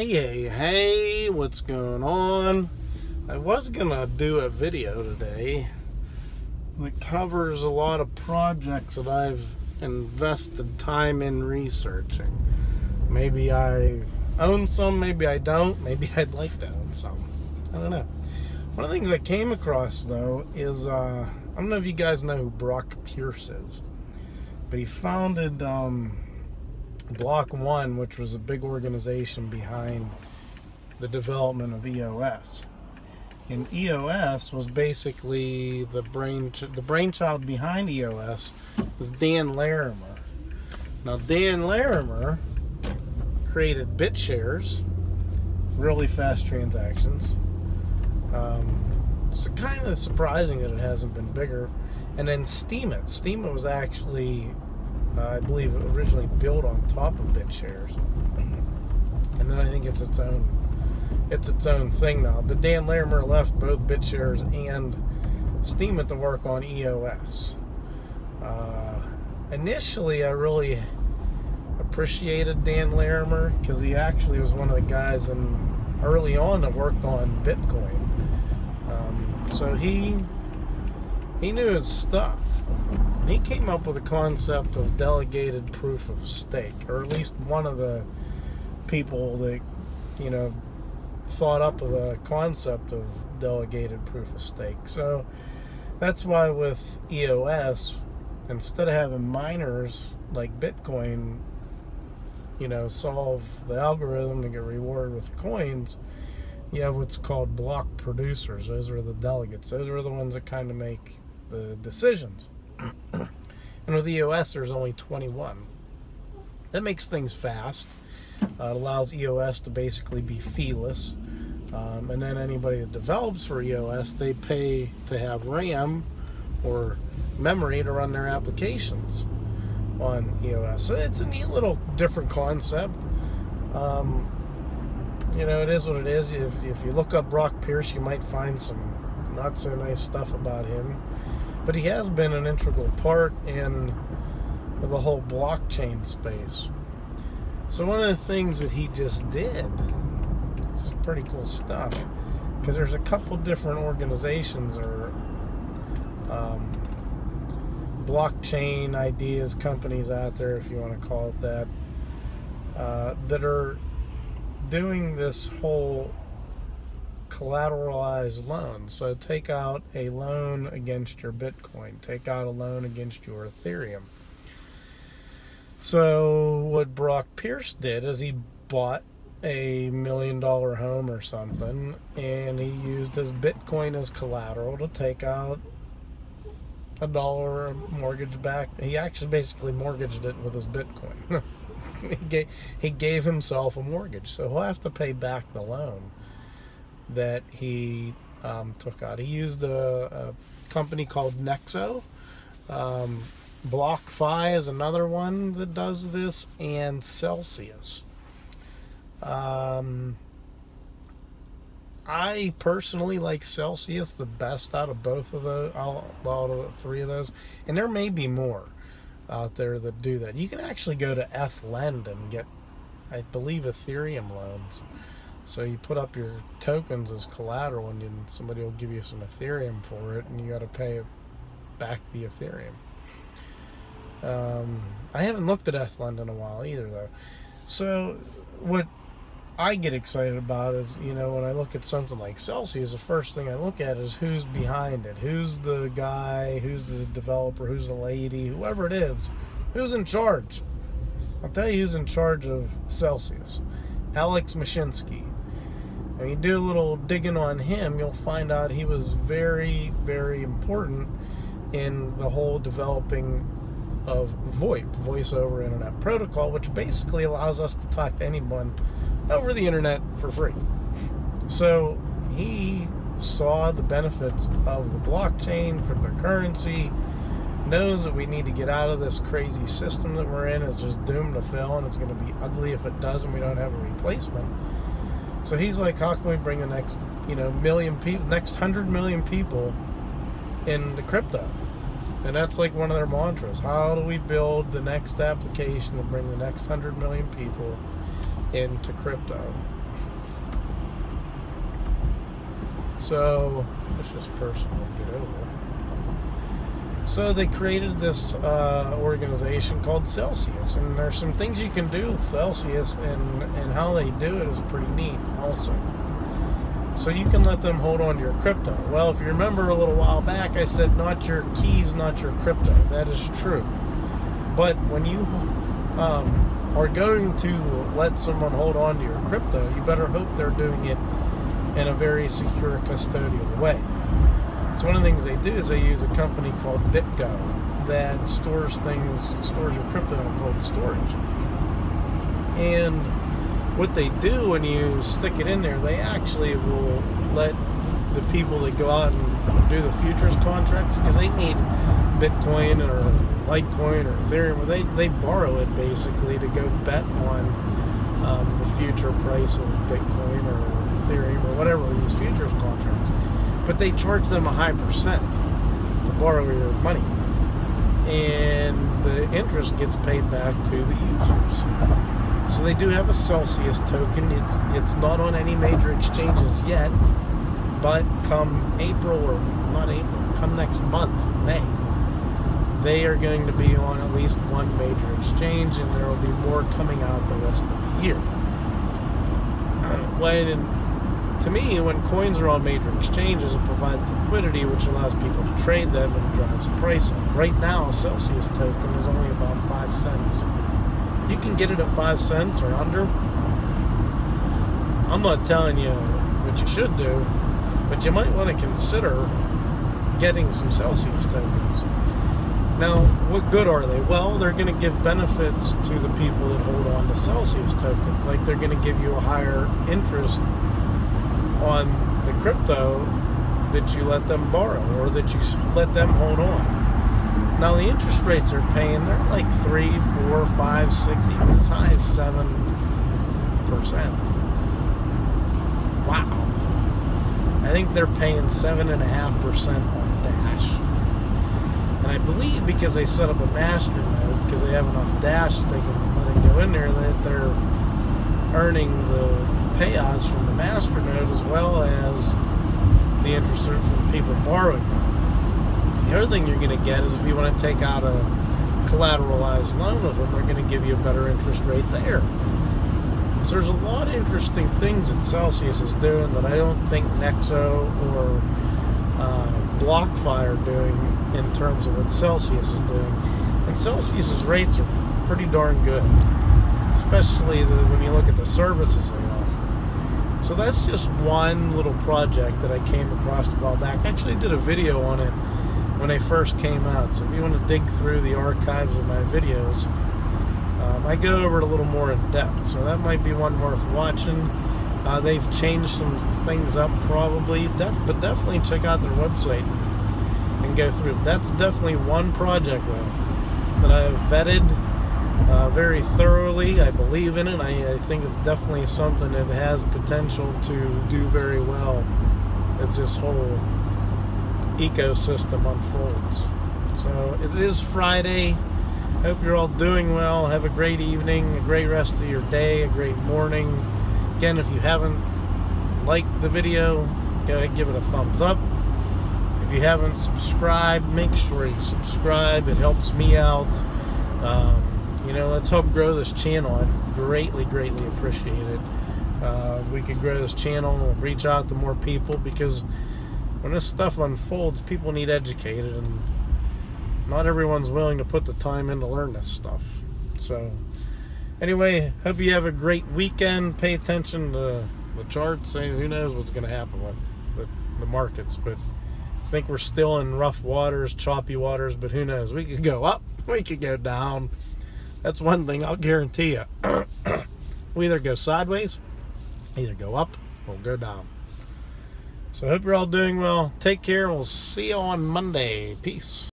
Hey, what's going on? I was gonna do a video today that covers a lot of projects that I've invested time in researching. Maybe I own some, maybe I don't, maybe I'd like to own some. I don't know. One of the things I came across, though, is I don't know if you guys know who Brock Pierce is, but he founded Block One, which was a big organization behind the development of EOS. And EOS was basically the brainchild behind EOS was Dan Larimer. Now, Dan Larimer created BitShares, really fast transactions. It's kind of surprising that it hasn't been bigger. And then Steemit. Steemit was actually, I believe, originally built on top of BitShares, and then I think it's its own thing now. But Dan Larimer left both BitShares and Steemit to work on EOS. Initially, I really appreciated Dan Larimer because he actually was one of the guys early on that worked on Bitcoin. So he knew his stuff. He came up with a concept of delegated proof of stake, or at least one of the people that, thought up of the concept of delegated proof of stake. So that's why with EOS, instead of having miners like Bitcoin, solve the algorithm to get rewarded with coins, you have what's called block producers. Those are the delegates. Those are the ones that kind of make the decisions. And with EOS, there's only 21. That makes things fast. It allows EOS to basically be feeless. And then anybody that develops for EOS, they pay to have RAM or memory to run their applications on EOS. So it's a neat little different concept. It is what it is. If you look up Brock Pierce, you might find some not so nice stuff about him. But he has been an integral part in the whole blockchain space. So one of the things that he just did, it's pretty cool stuff, because there's a couple different organizations or blockchain ideas companies out there, if you want to call it that, that are doing this whole collateralized loan. So take out a loan against your Bitcoin, take out a loan against your Ethereum. So what Brock Pierce did is he bought a $1 million home or something, and he used his Bitcoin as collateral to take out $1 mortgage back. He actually basically mortgaged it with his Bitcoin. He gave himself a mortgage, so he'll have to pay back the loan that he took out. He used a company called Nexo. BlockFi is another one that does this, and Celsius. I personally like Celsius the best out of both of those, out of three of those, and there may be more out there that do that. You can actually go to ETHLend and get, I believe, Ethereum loans. So you put up your tokens as collateral, and then somebody will give you some Ethereum for it, and you got to pay back the Ethereum. I haven't looked at ETHLend in a while either, though. So what I get excited about is, when I look at something like Celsius, the first thing I look at is who's behind it. Who's the guy, who's the developer, who's the lady, whoever it is, who's in charge. I'll tell you who's in charge of Celsius. Alex Mashinsky. When you do a little digging on him, you'll find out he was very, very important in the whole developing of VoIP, Voice over Internet Protocol, which basically allows us to talk to anyone over the internet for free. So he saw the benefits of the blockchain, cryptocurrency, knows that we need to get out of this crazy system that we're in. It's just doomed to fail, and it's going to be ugly if it does and we don't have a replacement. So he's like, how can we bring the next, million people, next 100 million people into crypto? And that's like one of their mantras. How do we build the next application to bring the next 100 million people into crypto? So let's just personally get over. So they created this organization called Celsius, and there's some things you can do with Celsius, and how they do it is pretty neat also. So you can let them hold on to your crypto. Well, if you remember a little while back, I said not your keys, not your crypto. That is true. But when you are going to let someone hold on to your crypto, you better hope they're doing it in a very secure, custodial way. So one of the things they do is they use a company called BitGo that stores your crypto in a cold storage. And what they do when you stick it in there, they actually will let the people that go out and do the futures contracts, because they need Bitcoin or Litecoin or Ethereum, they borrow it basically to go bet on the future price of Bitcoin or Ethereum or whatever these futures contracts. But they charge them a high percent to borrow your money, and the interest gets paid back to the users. So they do have a Celsius token. It's not on any major exchanges yet, but come come next month, May, they are going to be on at least one major exchange, and there will be more coming out the rest of the year. To me, when coins are on major exchanges, it provides liquidity, which allows people to trade them and drives the price up. Right now, a Celsius token is only about 5 cents. You can get it at 5 cents or under. I'm not telling you what you should do, but you might want to consider getting some Celsius tokens. Now, what good are they? Well, they're going to give benefits to the people that hold on to Celsius tokens. Like, they're going to give you a higher interest on the crypto that you let them borrow or that you let them hold on. Now, the interest rates they're paying, they're like 3, 4, 5, 6, even as high as 7%. Wow. I think they're paying 7.5% on Dash. And I believe because they set up a master node, because they have enough Dash that they can let it go in there, that they're earning the payouts from the master node as well as the interest from people borrowing. The other thing you're going to get is if you want to take out a collateralized loan with them, they're going to give you a better interest rate there. So there's a lot of interesting things that Celsius is doing that I don't think Nexo or BlockFi are doing in terms of what Celsius is doing. And Celsius's rates are pretty darn good, especially when you look at the services they offer. So that's just one little project that I came across a while back. I actually did a video on it when they first came out. So if you want to dig through the archives of my videos, I go over it a little more in depth. So that might be one worth watching. They've changed some things up probably, but definitely check out their website and go through. That's definitely one project though that I have vetted very thoroughly. I believe in it. I think it's definitely something that has potential to do very well as this whole ecosystem unfolds. So it is Friday. Hope you're all doing well. Have a great evening, a great rest of your day, a great morning. Again, if you haven't liked the video, go ahead and give it a thumbs up. If you haven't subscribed, make sure you subscribe. It helps me out. Let's help grow this channel. I'd greatly appreciate it. We could grow this channel and reach out to more people, because when this stuff unfolds, people need educated, and not everyone's willing to put the time in to learn this stuff. So anyway, hope you have a great weekend. Pay attention to the charts. Who knows what's going to happen with the markets, but I think we're still in rough waters, choppy waters, but who knows? We could go up, we could go down. That's one thing I'll guarantee you. We either go sideways, either go up, or go down. So I hope you're all doing well. Take care, and we'll see you on Monday. Peace.